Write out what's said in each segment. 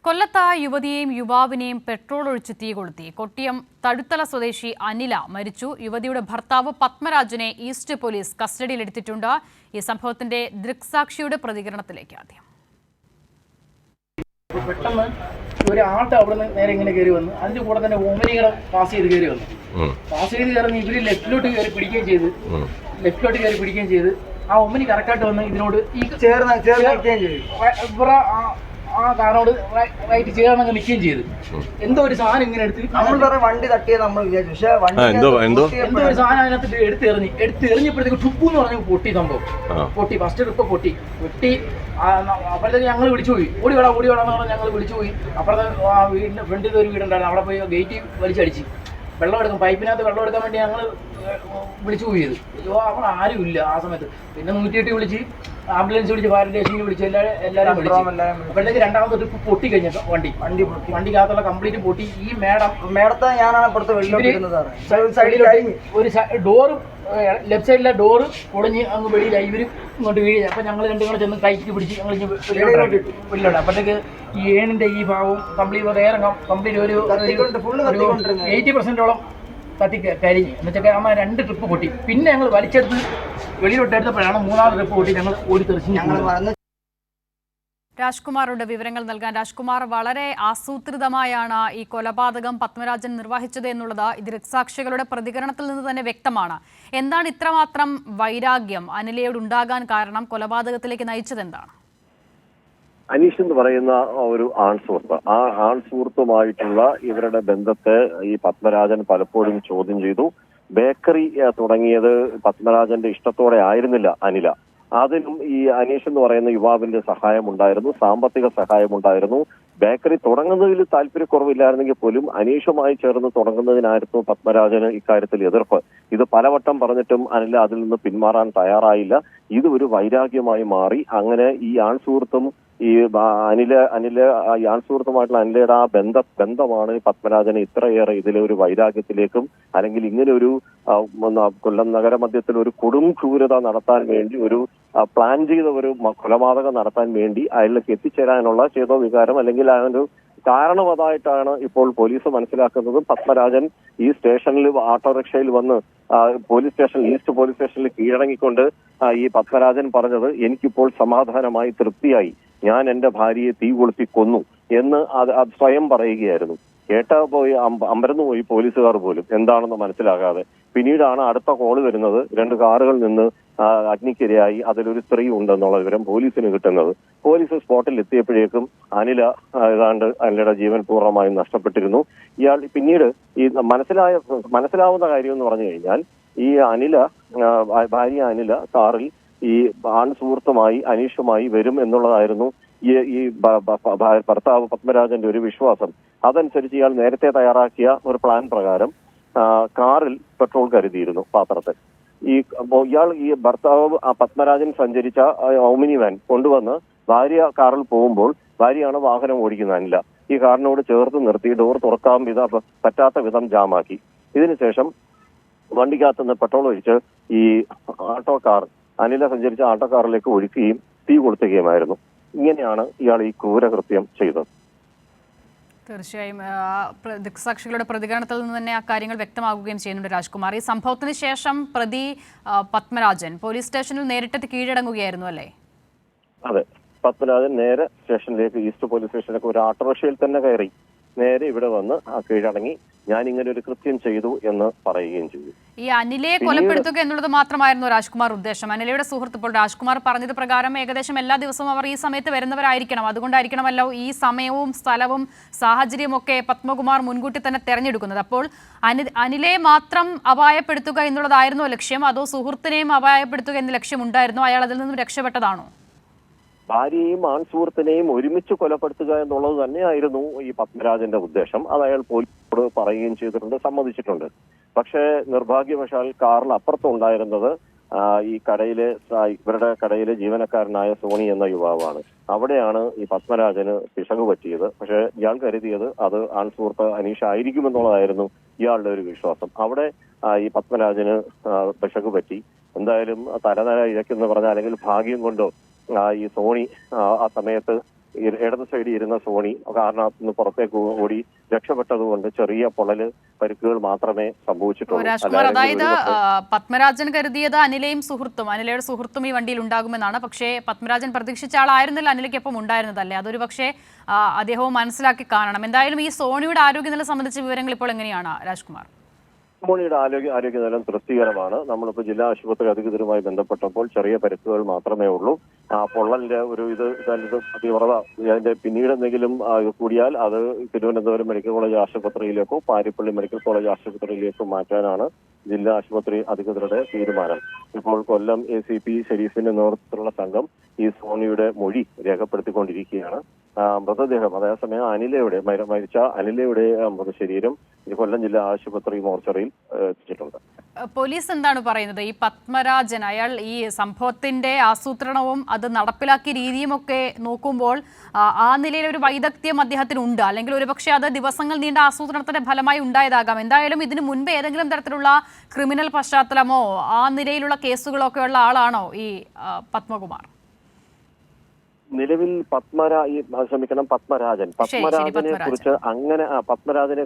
കൊല്ലത്ത് യുവതിയെയും യുവാവിനെയും പെട്രോൾ ഒഴിച്ച് തീ കൊളുത്തി. കൊട്ടിയം തഴുത്തല സ്വദേശി അനില മരിച്ചു. യുവതിയുടെ ഭർത്താവ് പത്മരാജനെ ഈസ്റ്റ് പോലീസ് കസ്റ്റഡിയിലെടുത്തിട്ടുണ്ട്. ഈ സംഭവത്തിന്റെ ദൃക്സാക്ഷിയുടെ പ്രതികരണത്തിലേക്ക് ആദ്യം. പെട്ടെന്ന് ഒരു ആട്ട അവിടെ നിന്ന് നേരെ ഇങ്ങനെ കയറി വന്നു. അതിന്റെ കൂടെ തന്നെ ഓമനികളെ പാസ് ചെയ്ത് കയറി വന്നു. പാസ് ചെയ്ത് കയറി ഇവര് ലെഫ്റ്റിലോട്ട് കയറി പിടിക്കുകയും ചെയ്ത് ആ ഒമ്മനി കറക്റ്റായിട്ട് വന്ന് ഇതിനോട് ഈ ഇവരെ ആ കാറിനോട് റൈറ്റ് ചേർന്നങ്ങ് നിൽക്കുകയും ചെയ്തു. എന്തോ ഒരു സാധനം ഇങ്ങനെ എടുത്ത് വണ്ടി തട്ടിയത് നമ്മൾ വിചാരിച്ചു. പക്ഷെ എന്തോ ഒരു സാധനം അതിനകത്ത് എടുത്തെറിഞ്ഞപ്പോഴത്തേക്ക് ടുപ്പു എന്ന് പറഞ്ഞ പൊട്ടി. സംഭവം പൊട്ടി. ഫസ്റ്റ് ട്രിപ്പ് പൊട്ടി. അപ്പോഴത്തേക്ക് ഞങ്ങൾ വിളിച്ചുപോയി. ഓടി വേടാന്ന് പറഞ്ഞാൽ ഞങ്ങൾ വിളിച്ചുപോയി. അപ്പുറത്തെ ആ വീടിന്റെ ഫ്രണ്ടിൽ ഒരു വീടുണ്ടായിരുന്നു. അവിടെ പോയി ഗേറ്റ് വലിച്ചടിച്ച് വെള്ളം എടുക്കും. പൈപ്പിനകത്ത് വെള്ളം എടുക്കാൻ വേണ്ടി ഞങ്ങൾ വിളിച്ചു പോയത്. അവിടെ ആരും ഇല്ല ആ സമയത്ത്. പിന്നെ 108 വിളിച്ച്, ആംബുലൻസ് വിളിച്ച്, ഫയർ സ്റ്റേഷനിൽ വിളിച്ച് എല്ലാവരും വിളിച്ചു. അപ്പോഴത്തേക്ക് രണ്ടാമത്തെ ട്രിപ്പ് പൊട്ടി കഴിഞ്ഞ വണ്ടിക്കകത്തുള്ള കംപ്ലീറ്റ് പൊട്ടി. ഈ മേടത്തെ ഞാനാണ് ഇപ്പുറത്ത് ഒരു ഡോറ് ലെഫ്റ്റ് സൈഡിലെ ഡോറ് പൊളിഞ്ഞ് അങ്ങ് വെളിയിലായി. ഇവര് ഇങ്ങോട്ട് വീഴ. അപ്പൊ ഞങ്ങൾ രണ്ടും കൂടെ ചെന്ന് കൈക്ക് പിടിച്ച് ഞങ്ങൾ വെളിയിലോട്ട്. അപ്പോഴത്തേക്ക് ഈ ഏണിന്റെ ഈ ഭാഗവും കംപ്ലീറ്റ് വേറെ കംപ്ലീറ്റ് ഒരു 80% കത്തി കരിഞ്ഞ്. എന്നുവെച്ചാൽ അമ്മ 2 ട്രിപ്പ് പൊട്ടി. പിന്നെ ഞങ്ങൾ വലിച്ചെടുത്ത് വെളിയിലോട്ടെടുത്തപ്പോഴാണ് 3ാമത് ട്രിപ്പ് പൊട്ടി. ഞങ്ങൾ ഓടി തെറിച്ച് രാജ്കുമാറുടെ വിവരങ്ങൾ നൽകാൻ. രാജ്കുമാർ, വളരെ ആസൂത്രിതമായാണ് ഈ കൊലപാതകം പത്മരാജൻ നിർവഹിച്ചത് എന്നുള്ളത് ഈ ദൃക്സാക്ഷികളുടെ പ്രതികരണത്തിൽ നിന്ന് തന്നെ വ്യക്തമാണ്. എന്താണ് ഇത്രമാത്രം വൈരാഗ്യം അനിലയോട് ഉണ്ടാകാൻ കാരണം? കൊലപാതകത്തിലേക്ക് നയിച്ചത് എന്താണ്? അനീഷ് എന്ന് പറയുന്ന ഒരു ആൺസുഹൃത്ത്, ആ ആൺസുഹൃത്തുമായിട്ടുള്ള ഇവരുടെ ബന്ധത്തെ ഈ പത്മരാജൻ പലപ്പോഴും ചോദ്യം ചെയ്തു. ബേക്കറി തുടങ്ങിയത് പത്മരാജന്റെ ഇഷ്ടത്തോടെ ആയിരുന്നില്ല അനില. അതിനും ഈ അനീഷ് എന്ന് പറയുന്ന യുവാവിന്റെ സഹായമുണ്ടായിരുന്നു, സാമ്പത്തിക സഹായമുണ്ടായിരുന്നു. ബേക്കറി തുടങ്ങുന്നതിൽ താല്പര്യക്കുറവില്ലായിരുന്നെങ്കിൽ പോലും അനീഷുമായി ചേർന്ന് തുടങ്ങുന്നതിനായിരുന്നു പത്മരാജന് ഇക്കാര്യത്തിൽ എതിർപ്പ്. ഇത് പലവട്ടം പറഞ്ഞിട്ടും അനില അതിൽ നിന്ന് പിന്മാറാൻ തയ്യാറായില്ല. ഇത് ഒരു വൈരാഗ്യമായി മാറി. അങ്ങനെ ഈ ആൺസുഹൃത്തും ഈ ആൺസുഹൃത്തുമായിട്ടുള്ള അനിലയുടെ ആ ബന്ധമാണ് പത്മരാജനെ ഇത്രയേറെ ഇതിലെ ഒരു വൈരാഗ്യത്തിലേക്കും അല്ലെങ്കിൽ ഇങ്ങനെ ഒരു കൊല്ലം നഗരമധ്യത്തിൽ ഒരു കൊടും ക്രൂരത നടത്താൻ വേണ്ടി ഒരു പ്ലാൻ ചെയ്ത ഒരു കൊലപാതകം നടത്താൻ വേണ്ടി അയാളിലേക്ക് എത്തിച്ചേരാനുള്ള ചേതോവികാരം അല്ലെങ്കിൽ ആ ഒരു കാരണം അതായിട്ടാണ് ഇപ്പോൾ പോലീസ് മനസ്സിലാക്കുന്നത്. പത്മരാജൻ ഈ സ്റ്റേഷനിൽ ഓട്ടോറിക്ഷയിൽ വന്ന് ഈസ്റ്റ് പോലീസ് സ്റ്റേഷനിൽ കീഴടങ്ങിക്കൊണ്ട് ഈ പത്മരാജൻ പറഞ്ഞത്, എനിക്കിപ്പോൾ സമാധാനമായി, തൃപ്തിയായി, ഞാൻ എന്റെ ഭാര്യയെ തീ കൊളുത്തി കൊന്നു എന്ന് അത് സ്വയം പറയുകയായിരുന്നു. പോയി അമ്പരന്ന് പോയി പോലീസുകാർ പോലും എന്താണെന്ന് മനസ്സിലാകാതെ. പിന്നീടാണ് അടുത്ത കോള് വരുന്നത്. 2 കാറുകൾ നിന്ന് അഗ്നിക്കിരയായി അതിലൊരു സ്ത്രീ ഉണ്ടെന്നുള്ള വിവരം പോലീസിന് കിട്ടുന്നത്. പോലീസ് സ്പോട്ടിൽ എത്തിയപ്പോഴേക്കും ഏതാണ്ട് അനിലയുടെ ജീവൻ പൂർണ്ണമായും നഷ്ടപ്പെട്ടിരുന്നു. ഇയാൾ പിന്നീട് ഈ മനസ്സിലാവുന്ന കാര്യം എന്ന് പറഞ്ഞു കഴിഞ്ഞാൽ ഈ ഭാര്യ അനില കാറിൽ ഈ ആൺസുഹൃത്തുമായി അനീഷുമായി വരും എന്നുള്ളതായിരുന്നു ഈ ഭർത്താവ് പത്മരാജന്റെ ഒരു വിശ്വാസം. അതനുസരിച്ച് ഇയാൾ നേരത്തെ തയ്യാറാക്കിയ ഒരു പ്ലാൻ പ്രകാരം കാറിൽ പെട്രോൾ കരുതിയിരുന്നു പാത്രത്തിൽ. ഈ ഭർത്താവ് പത്മരാജൻ സഞ്ചരിച്ച ഓമിനി വാൻ കൊണ്ടുവന്ന് ഭാര്യ കാറിൽ പോകുമ്പോൾ ഭാര്യയാണ് വാഹനം ഓടിക്കുന്ന അനില. ഈ കാറിനോട് ചേർത്ത് നിർത്തി ഡോർ തുറക്കാൻ പറ്റാത്ത വിധം ജാമാക്കി. ഇതിനുശേഷം വണ്ടിക്കകത്തുനിന്ന് പെട്രോൾ ഒഴിച്ച് ഈ അനില സഞ്ചരിച്ച ആട്ടോ കാറിലേക്ക് ഒഴിക്കുകയും തീ കൊളുത്തുകയുമായിരുന്നു. ഇങ്ങനെയാണ് ഇയാൾ ഈ ക്രൂരകൃത്യം ചെയ്തത്. തീർച്ചയായും ദൃക്സാക്ഷികളുടെ പ്രതികരണത്തിൽ നിന്ന് തന്നെ ആ കാര്യങ്ങൾ വ്യക്തമാകുകയും ചെയ്യുന്നുണ്ട്. രാജ്കുമാർ, ഈ സംഭവത്തിന് ശേഷം പ്രതി പത്മരാജൻ പോലീസ് സ്റ്റേഷനിൽ നേരിട്ട് കീഴടങ്ങുകയായിരുന്നു അല്ലേ? അതെ, പത്മരാജൻ നേരെ സ്റ്റേഷനിലേക്ക്, ഈസ്റ്റ് പോലീസ് സ്റ്റേഷനിലേക്ക് ഒരു ഓട്ടോറിക്ഷയിൽ തന്നെ കയറി നേരെ ഇവിടെ വന്ന് കീഴടങ്ങി ഞാൻ ഇങ്ങനെ ഒരു കൃത്യം ചെയ്തു എന്ന് പറയുകയും ചെയ്തു. ഈ അനിലയെ കൊലപ്പെടുത്തുക എന്നുള്ളത് മാത്രമായിരുന്നു രാജ്കുമാർ ഉദ്ദേശം? അനിലയുടെ സുഹൃത്ത് ഇപ്പോൾ രാജ്കുമാർ പറഞ്ഞത് പ്രകാരം ഏകദേശം എല്ലാ ദിവസവും അവർ ഈ സമയത്ത് വരുന്നവരായിരിക്കണം. അതുകൊണ്ടായിരിക്കണമല്ലോ ഈ സമയവും സ്ഥലവും സാഹചര്യവും ഒക്കെ പത്മകുമാർ മുൻകൂട്ടി തന്നെ തെരഞ്ഞെടുക്കുന്നത്. അപ്പോൾ അനിലയെ മാത്രം അപായപ്പെടുത്തുക എന്നുള്ളതായിരുന്നോ ലക്ഷ്യം, അതോ സുഹൃത്തിനെയും അപായപ്പെടുത്തുക എന്ന ലക്ഷ്യം ഉണ്ടായിരുന്നോ? അയാൾ അതിൽ നിന്നും രക്ഷപ്പെട്ടതാണോ? ഭാര്യയെയും ആൺസുഹൃത്തിനെയും ഒരുമിച്ച് കൊലപ്പെടുത്തുക എന്നുള്ളത് തന്നെയായിരുന്നു ഈ പത്മരാജന്റെ ഉദ്ദേശം. അത് അയാൾ പോലീസിനോട് പറയുകയും ചെയ്തിട്ടുണ്ട്, സമ്മതിച്ചിട്ടുണ്ട്. പക്ഷേ നിർഭാഗ്യവശാൽ കാറിൽ അപ്പുറത്തുണ്ടായിരുന്നത് ഇവരുടെ കടയിലെ ജീവനക്കാരനായ സോണി എന്ന യുവാവാണ്. അവിടെയാണ് ഈ പത്മരാജന് പിശക് പറ്റിയത്. പക്ഷെ ഇയാൾ കരുതിയത് അത് ആൺസുഹൃത്ത് അനീഷ് ആയിരിക്കുമെന്നുള്ളതായിരുന്നു ഇയാളുടെ ഒരു വിശ്വാസം. അവിടെ ഈ പത്മരാജന് പിശക് പറ്റി. എന്തായാലും തലനര ഇഴയ്ക്കെന്ന് പറഞ്ഞാൽ അല്ലെങ്കിൽ ഭാഗ്യം കൊണ്ടോ ഈ സോണി ആ സമയത്ത് ഇടത് സൈഡിൽ ഇരുന്ന സോണി കാറിനകത്ത് നിന്ന് പുറത്തേക്ക് ഓടി രക്ഷപ്പെട്ടതുകൊണ്ട് ചെറിയ പൊള്ളല് പരിക്കുകൾ മാത്രമേ സംഭവിച്ചിട്ടുള്ളൂ. രാജ്കുമാർ, അതായത് പത്മരാജൻ കരുതിയത് അനിലയുടെ സുഹൃത്തും ഈ വണ്ടിയിൽ ഉണ്ടാകുമെന്നാണ്. പക്ഷേ പത്മരാജൻ പ്രതീക്ഷിച്ച ആളായിരുന്നില്ല അനിലയ്ക്കൊപ്പം ഉണ്ടായിരുന്നതല്ലേ? അതൊരു പക്ഷേ അദ്ദേഹവും മനസ്സിലാക്കി കാണണം. എന്തായാലും ഈ സോണിയുടെ ആരോഗ്യനില സംബന്ധിച്ച വിവരങ്ങൾ ഇപ്പോൾ എങ്ങനെയാണ് രാജ്കുമാർ? സോണിയുടെ ആരോഗ്യനില തൃപ്തികരമാണ്. നമ്മളിപ്പോൾ ജില്ലാ ആശുപത്രി അധികൃതരുമായി ബന്ധപ്പെട്ടപ്പോൾ ചെറിയ പരിക്കുകൾ മാത്രമേ ഉള്ളൂ. പൊള്ളലിന്റെ ഒരു തീവ്രത അതിന്റെ പിന്നീട് എന്തെങ്കിലും കൂടിയാൽ അത് തിരുവനന്തപുരം മെഡിക്കൽ കോളേജ് ആശുപത്രിയിലേക്കോ പാരിപ്പള്ളി മെഡിക്കൽ കോളേജ് ആശുപത്രിയിലേക്കോ മാറ്റാനാണ് ജില്ലാ ആശുപത്രി അധികൃതരുടെ തീരുമാനം. ഇപ്പോൾ കൊല്ലം ACP ഷെരീഫിന്റെ നേതൃത്വത്തിലുള്ള സംഘം ഈ സോണിയുടെ മൊഴി രേഖപ്പെടുത്തിക്കൊണ്ടിരിക്കുകയാണ്. മൃതദേഹം അതേസമയം മരിച്ച അനിലയുടെ മൃതശരീരം കൊല്ലം ജില്ലാ ആശുപത്രി മോർച്ചറിയിൽ എത്തിച്ചിട്ടുണ്ട്. പോലീസ് എന്താണ് പറയുന്നത്? ഈ പത്മരാജൻ അയാൾ ഈ സംഭവത്തിന്റെ ആസൂത്രണവും അത് നടപ്പിലാക്കിയ രീതിയുമൊക്കെ നോക്കുമ്പോൾ ആ നിലയിൽ ഒരു വൈദഗ്ധ്യം അദ്ദേഹത്തിനുണ്ട്, അല്ലെങ്കിൽ ഒരുപക്ഷെ അത് ദിവസങ്ങൾ നീണ്ട ആസൂത്രണത്തിന്റെ ഫലമായി ഉണ്ടായതാകാം. എന്തായാലും ഇതിനു മുൻപ് ഏതെങ്കിലും തരത്തിലുള്ള ക്രിമിനൽ പശ്ചാത്തലമോ ആ നിലയിലുള്ള കേസുകളോ ഒക്കെ ഉള്ള ആളാണോ ഈ പത്മകുമാർ? നിലവിൽ പത്മരാജനെ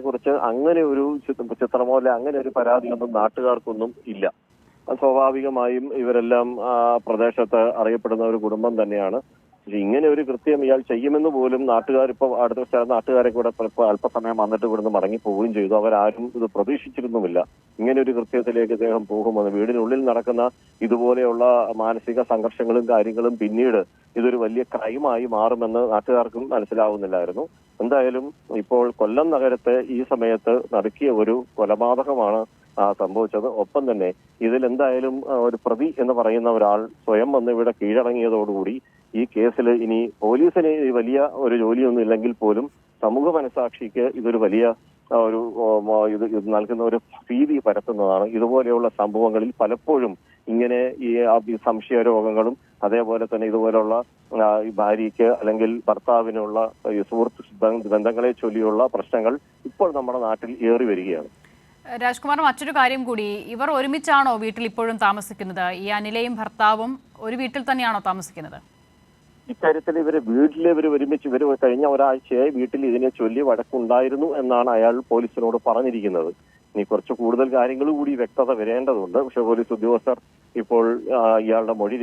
കുറിച്ച് അങ്ങനെ ഒരു ചിത്രമോ അല്ലെ അങ്ങനെ ഒരു പരാതിയൊന്നും നാട്ടുകാർക്കൊന്നും ഇല്ല. സ്വാഭാവികമായും ഇവരെല്ലാം പ്രദേശത്ത് അറിയപ്പെടുന്ന ഒരു കുടുംബം തന്നെയാണ്. ഇങ്ങനെ ഒരു കൃത്യം ഇയാൾ ചെയ്യുമെന്ന് പോലും നാട്ടുകാരിപ്പോ അടുത്ത നാട്ടുകാരെ കൂടെ അല്പസമയം വന്നിട്ട് ഇവിടുന്ന് മടങ്ങിപ്പോവുകയും ചെയ്തു. അവരാരും ഇത് പ്രതീക്ഷിച്ചിരുന്നുമില്ല. ഇങ്ങനെ ഒരു കൃത്യത്തിലേക്ക് അദ്ദേഹം പോകുമെന്ന്. വീടിനുള്ളിൽ നടക്കുന്ന ഇതുപോലെയുള്ള മാനസിക സംഘർഷങ്ങളും കാര്യങ്ങളും പിന്നീട് ഇതൊരു വലിയ ക്രൈമായി മാറുമെന്ന് നാട്ടുകാർക്കും മനസ്സിലാവുന്നില്ലായിരുന്നു. എന്തായാലും ഇപ്പോൾ കൊല്ലം നഗരത്തെ ഈ സമയത്ത് നടുക്കിയ ഒരു കൊലപാതകമാണ് സംഭവിച്ചത്. ഒപ്പം തന്നെ ഇതിൽ എന്തായാലും ഒരു പ്രതി എന്ന് പറയുന്ന ഒരാൾ സ്വയം വന്ന് ഇവിടെ കീഴടങ്ങിയതോടുകൂടി ഈ കേസിൽ ഇനി പോലീസിന് വലിയ ഒരു ജോലിയൊന്നും ഇല്ലെങ്കിൽ പോലും സമൂഹ മനസാക്ഷിക്ക് ഇതൊരു വലിയ ഇത് നൽകുന്ന ഒരു ഭീതി പരത്തുന്നതാണ്. ഇതുപോലെയുള്ള സംഭവങ്ങളിൽ പലപ്പോഴും ഇങ്ങനെ ഈ സംശയ രോഗങ്ങളും അതേപോലെ തന്നെ ഇതുപോലുള്ള ഭാര്യയ്ക്ക് അല്ലെങ്കിൽ ഭർത്താവിനുള്ള ഈ സുഹൃത്ത് ബന്ധങ്ങളെ ചൊല്ലിയുള്ള പ്രശ്നങ്ങൾ ഇപ്പോൾ നമ്മുടെ നാട്ടിൽ ഏറി വരികയാണ്. രാജ്കുമാർ, മറ്റൊരു കാര്യം കൂടി, ഇവർ ഒരുമിച്ചാണോ വീട്ടിൽ ഇപ്പോഴും താമസിക്കുന്നത്? ഈ അനിലയും ഭർത്താവും ഒരു വീട്ടിൽ തന്നെയാണോ താമസിക്കുന്നത്? ഇക്കാര്യത്തിൽ ഇവർ ഒരുമിച്ച് കഴിഞ്ഞ ഒരാഴ്ചയായി വീട്ടിൽ ഇതിനെ ചൊല്ലി വഴക്കുണ്ടായിരുന്നു എന്നാണ് അയാൾ പോലീസിനോട് പറഞ്ഞിരിക്കുന്നത്. ഇനി കുറച്ച് കൂടുതൽ കാര്യങ്ങൾ കൂടി വ്യക്തത വരേണ്ടതുണ്ട്. പക്ഷെ പോലീസ് ഉദ്യോഗസ്ഥർ ഇപ്പോൾ ഇയാളുടെ മൊഴി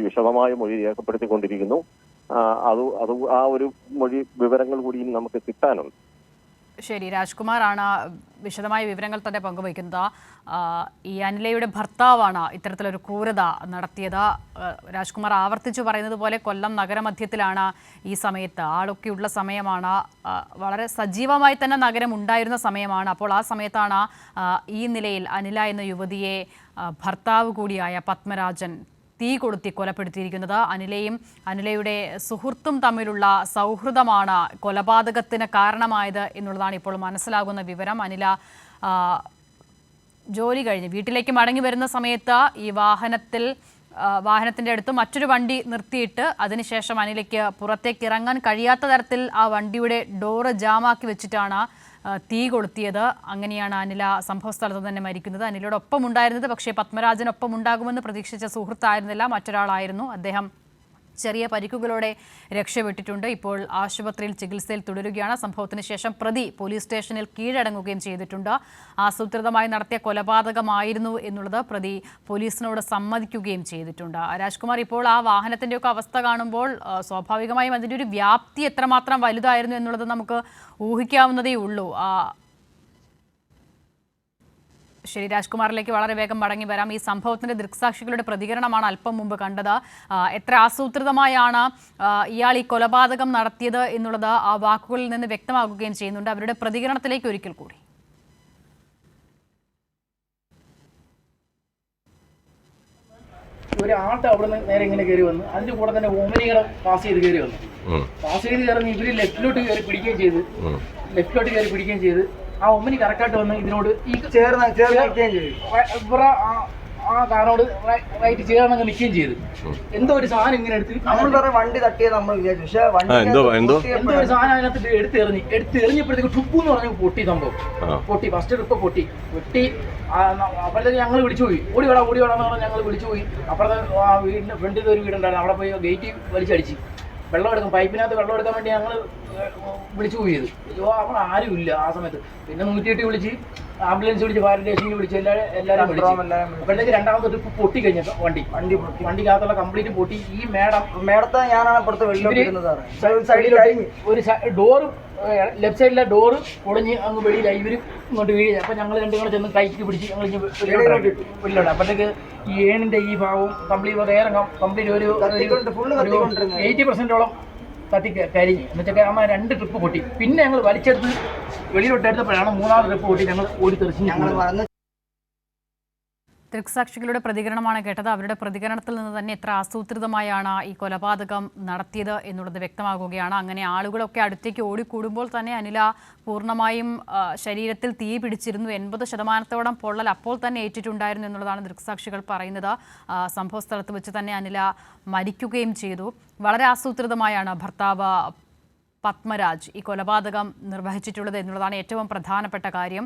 വിശദമായ മൊഴി രേഖപ്പെടുത്തിക്കൊണ്ടിരിക്കുന്നു. ആ ഒരു മൊഴി വിവരങ്ങൾ കൂടി നമുക്ക് കിട്ടാനുണ്ട്. ശരി, രാജ്കുമാറാണ് വിശദമായ വിവരങ്ങൾ തന്നെ പങ്കുവയ്ക്കുന്നത്. ഈ അനിലയുടെ ഭർത്താവാണ് ഇത്തരത്തിലൊരു ക്രൂരത നടത്തിയത്. രാജ്കുമാർ ആവർത്തിച്ചു പറയുന്നത് പോലെ കൊല്ലം നഗരമധ്യത്തിലാണ് ഈ സമയത്ത്, ആളൊക്കെയുള്ള സമയമാണ്, വളരെ സജീവമായി തന്നെ നഗരം ഉണ്ടായിരുന്ന സമയമാണ്. അപ്പോൾ ആ സമയത്താണ് ഈ നിലയിൽ അനില എന്ന യുവതിയെ ഭർത്താവ് കൂടിയായ പത്മരാജൻ തീ കൊളുത്തി കൊലപ്പെടുത്തിയിരിക്കുന്നത്. അനിലയുടെ സുഹൃത്തും തമ്മിലുള്ള സൗഹൃദമാണ് കൊലപാതകത്തിന് കാരണമായത് എന്നുള്ളതാണ് ഇപ്പോൾ മനസ്സിലാകുന്ന വിവരം. അനില ജോലി കഴിഞ്ഞ് വീട്ടിലേക്ക് മടങ്ങി വരുന്ന സമയത്ത് ഈ വാഹനത്തിൻ്റെ അടുത്ത് മറ്റൊരു വണ്ടി നിർത്തിയിട്ട് അതിനുശേഷം അനിലയ്ക്ക് പുറത്തേക്ക് ഇറങ്ങാൻ കഴിയാത്ത തരത്തിൽ ആ വണ്ടിയുടെ ഡോറ് ജാമാക്കി വെച്ചിട്ടാണ് തീ കൊളുത്തിയത്. അങ്ങനെയാണ് അനില സംഭവസ്ഥലത്ത് തന്നെ മരിക്കുന്നത്. അനിലയുടെ ഒപ്പം ഉണ്ടായിരുന്നത് പക്ഷേ പത്മരാജനൊപ്പം ഉണ്ടാകുമെന്ന് പ്രതീക്ഷിച്ച സുഹൃത്തായിരുന്നില്ല, മറ്റൊരാളായിരുന്നു. അദ്ദേഹം ചെറിയ പരിക്കുകളോടെ രക്ഷപ്പെട്ടിട്ടുണ്ട്. ഇപ്പോൾ ആശുപത്രിയിൽ ചികിത്സയിൽ തുടരുകയാണ്. സംഭവത്തിന് ശേഷം പ്രതി പോലീസ് സ്റ്റേഷനിൽ കീഴടങ്ങുകയും ചെയ്തിട്ടുണ്ട്. ആസൂത്രിതമായി നടത്തിയ കൊലപാതകമായിരുന്നു എന്നുള്ളത് പ്രതി പോലീസിനോട് സമ്മതിക്കുകയും ചെയ്തിട്ടുണ്ട്. രാജ്കുമാർ, ഇപ്പോൾ ആ വാഹനത്തിൻ്റെയൊക്കെ അവസ്ഥ കാണുമ്പോൾ സ്വാഭാവികമായും അതിൻ്റെ ഒരു വ്യാപ്തി എത്രമാത്രം വലുതായിരുന്നു എന്നുള്ളത് നമുക്ക് ഊഹിക്കാവുന്നതേ ഉള്ളൂ. ശരി, രാജ്കുമാറിലേക്ക് വളരെ വേഗം മടങ്ങി വരാം. ഈ സംഭവത്തിന്റെ ദൃക്സാക്ഷികളുടെ പ്രതികരണമാണ് അല്പം മുമ്പ് കണ്ടത്. എത്ര ആസൂത്രിതമായാണ് ഇയാൾ ഈ കൊലപാതകം നടത്തിയത് എന്നുള്ളത് ആ വാക്കുകളിൽ നിന്ന് വ്യക്തമാകുകയും ചെയ്യുന്നുണ്ട്. അവരുടെ പ്രതികരണത്തിലേക്ക് ഒരിക്കൽ കൂടി. ഒരു ആട്ടോ അവിടെ നിന്ന് നേരെ ഇങ്ങനെ കയറി വന്നു. അതിന്റെ കൂടെ തന്നെ ഓമനികളെ പാസ് ചെയ്ത് കയറി വന്നു. പാസ് ചെയ്ത് കയറി ഇവര് ലെഫ്റ്റിലോട്ട് കയറി പിടിക്കുകയും ചെയ്ത് ആ ഒമ്മനി കറക്റ്റായിട്ട് വന്ന് ഇതിനോട് ഈ ആ കാറിനോട് റൈറ്റ് ചേർന്നങ്ങ് നിൽക്കുകയും ചെയ്തു. എന്തോ ഒരു സാധനം ഇങ്ങനെ എടുത്ത് വണ്ടി തട്ടിയത് നമ്മൾ വിചാരിച്ചു. പക്ഷെ എന്തോ ഒരു സാധനം അതിനകത്ത് എടുത്തെറിഞ്ഞപ്പോഴത്തേക്ക് ടുപ്പു എന്ന് പറഞ്ഞ പൊട്ടി. സംഭവം പൊട്ടി. ഫസ്റ്റ് ട്രിപ്പ് പൊട്ടി. അപ്പോഴത്തേക്ക് ഞങ്ങൾ വിളിച്ചുപോയി, ഓടി വേടാന്ന് പറഞ്ഞാൽ ഞങ്ങൾ വിളിച്ചുപോയി. അപ്പുറത്തെ ആ വീടിന്റെ ഫ്രണ്ടിൽ ഒരു വീടുണ്ടായിരുന്നു, അവിടെ പോയി ഗേറ്റ് വലിച്ചടിച്ച് വെള്ളം എടുക്കും, പൈപ്പിനകത്ത് വെള്ളം എടുക്കാൻ വേണ്ടി ഞങ്ങൾ വിളിച്ചു പോയത്. അവിടെ ആരും ഇല്ല ആ സമയത്ത്. പിന്നെ 108 വിളിച്ച്, ആംബുലൻസ് വിളിച്ച്, ഫയർ സ്റ്റേഷനിൽ വിളിച്ച്, എല്ലാവരും വിളിച്ചു. അപ്പോഴത്തേക്ക് രണ്ടാമത്തെ ട്രിപ്പ് പൊട്ടി കഴിഞ്ഞ വണ്ടിക്കകത്തുള്ള കംപ്ലീറ്റ് പൊട്ടി. ഈ മേടത്തെ ഞാനാണ് അപ്പുറത്ത് ഒരു ഡോറ്, ലെഫ്റ്റ് സൈഡിലെ ഡോറ് പൊളിഞ്ഞ് അങ്ങ് വെളിയിലായി. ഇവര് ഇങ്ങോട്ട് വീഴുക. അപ്പൊ ഞങ്ങൾ രണ്ടും കൂടെ ചെന്ന് കൈക്ക് പിടിച്ച് ഞങ്ങൾ വെള്ളിലോട്ട്. അപ്പോഴത്തേക്ക് ഈ ഏണിന്റെ ഈ ഭാഗവും കംപ്ലീറ്റ് എയർ കംപ്ലീറ്റ് ഒരു 80% കത്തി കരിഞ്ഞ്. എന്നുവെച്ചാൽ അമ്മ 2 ട്രിപ്പ് പൊട്ടി. പിന്നെ ഞങ്ങൾ വലിച്ചെടുത്ത് വെളിയിലോട്ട് എടുത്തപ്പോഴാണ് 3ാമത് ട്രിപ്പ് പൊട്ടി. ഞങ്ങൾ ഓടി തെറിച്ച് ഞങ്ങൾ ദൃക്സാക്ഷികളുടെ പ്രതികരണമാണ് കേട്ടത്. അവരുടെ പ്രതികരണത്തിൽ നിന്ന് തന്നെ എത്ര ആസൂത്രിതമായാണ് ഈ കൊലപാതകം നടത്തിയത് എന്നുള്ളത് വ്യക്തമാകുകയാണ്. അങ്ങനെ ആളുകളൊക്കെ അടുത്തേക്ക് ഓടിക്കൂടുമ്പോൾ തന്നെ അനില പൂർണ്ണമായും ശരീരത്തിൽ തീ പിടിച്ചിരുന്നു. 80% പൊള്ളൽ അപ്പോൾ തന്നെ ഏറ്റിട്ടുണ്ടായിരുന്നു എന്നുള്ളതാണ് ദൃക്സാക്ഷികൾ പറയുന്നത്. സംഭവ സ്ഥലത്ത് വെച്ച് തന്നെ അനില മരിക്കുകയും ചെയ്തു. വളരെ ആസൂത്രിതമായാണ് ഭർത്താവ് പത്മരാജ് ഈ കൊലപാതകം നിർവഹിച്ചിട്ടുള്ളത് എന്നുള്ളതാണ് ഏറ്റവും പ്രധാനപ്പെട്ട കാര്യം.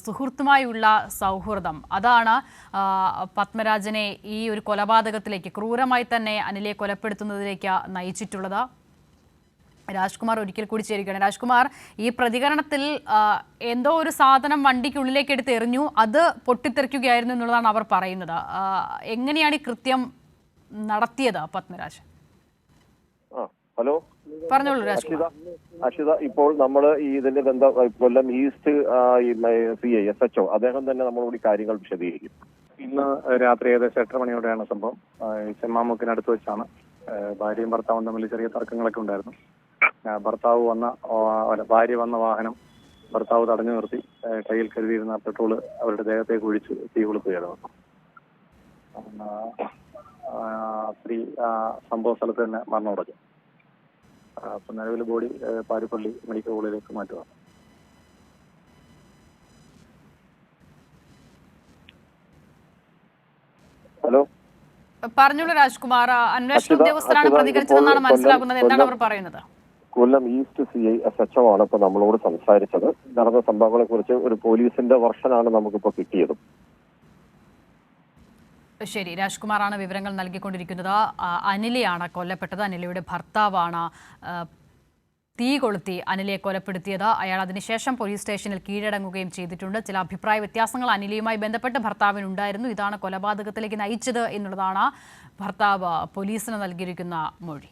സുഹൃത്തുമായുള്ള സൗഹൃദം അതാണ് പത്മരാജനെ ഈ ഒരു കൊലപാതകത്തിലേക്ക്, ക്രൂരമായി തന്നെ അനിലയെ കൊലപ്പെടുത്തുന്നതിലേക്ക് നയിച്ചിട്ടുള്ളത്. രാജ്കുമാർ ഒരിക്കൽ കൂടി ചേരുകയാണ്. രാജ്കുമാർ, ഈ പ്രതികരണത്തിൽ എന്തോ ഒരു സാധനം വണ്ടിക്കുള്ളിലേക്ക് എടുത്ത് എറിഞ്ഞു, അത് പൊട്ടിത്തെറിക്കുകയായിരുന്നു എന്നുള്ളതാണ് അവർ പറയുന്നത്. എങ്ങനെയാണ് ഈ കൃത്യം നടത്തിയത് പത്മരാജ്? ഹലോ, പറഞ്ഞോളൂ അക്ഷിത. ഇപ്പോൾ നമ്മൾ ഈ ഇതിന്റെ കൊല്ലം ഈസ്റ്റ് CI SHO അദ്ദേഹം തന്നെ നമ്മളോട് ഈ കാര്യങ്ങൾ വിശദീകരിക്കും. ഇന്ന് രാത്രി ഏകദേശം 8:30 മണിയോടെയാണ് സംഭവം. ചെമ്മാമുക്കിനടുത്ത് വെച്ചാണ്. ഭാര്യയും ഭർത്താവും തമ്മിൽ ചെറിയ തർക്കങ്ങളൊക്കെ ഉണ്ടായിരുന്നു. ഭാര്യ വന്ന വാഹനം ഭർത്താവ് തടഞ്ഞു നിർത്തി കയ്യിൽ കരുതിയിരുന്ന പെട്രോൾ അവരുടെ ദേഹത്തേക്ക് ഒഴിച്ച് തീ കൊളുത്തുകയായിരുന്നു. സ്ത്രീ സംഭവ സ്ഥലത്ത് തന്നെ മരണമടഞ്ഞു. അപ്പൊ നിലവിൽ ബോഡി പാരിപ്പള്ളി മെഡിക്കൽ കോളേജിലേക്ക് മാറ്റുക. ഹലോ, പറഞ്ഞോളൂ രാജ്കുമാർ. അന്വേഷണ ഉദ്യോഗസ്ഥരാണ് പ്രതികരിച്ചതെന്നാണ് മനസ്സിലാക്കുന്നത്. എന്താണ് അവർ പറയുന്നത്? കൊല്ലം ഈസ്റ്റ് CI SHO ആണ് ഇപ്പൊ നമ്മളോട് സംസാരിച്ചത്. നടന്ന സംഭവങ്ങളെ കുറിച്ച് ഒരു പോലീസിന്റെ വെർഷനാണ് നമുക്കിപ്പോ കിട്ടിയത്. ശരി, രാജ്കുമാറാണ് വിവരങ്ങൾ നൽകിക്കൊണ്ടിരിക്കുന്നത്. അനിലയാണ് കൊല്ലപ്പെട്ടത്. അനിലയുടെ ഭർത്താവാണ് തീ കൊളുത്തി അനിലയെ കൊലപ്പെടുത്തിയത്. അയാൾ അതിനുശേഷം പോലീസ് സ്റ്റേഷനിൽ കീഴടങ്ങുകയും ചെയ്തിട്ടുണ്ട്. ചില അഭിപ്രായ വ്യത്യാസങ്ങൾ അനിലയുമായി ബന്ധപ്പെട്ട് ഭർത്താവിനുണ്ടായിരുന്നു. ഇതാണ് കൊലപാതകത്തിലേക്ക് നയിച്ചത് എന്നുള്ളതാണ് ഭർത്താവ് പോലീസിന് നൽകിയിരിക്കുന്ന മൊഴി.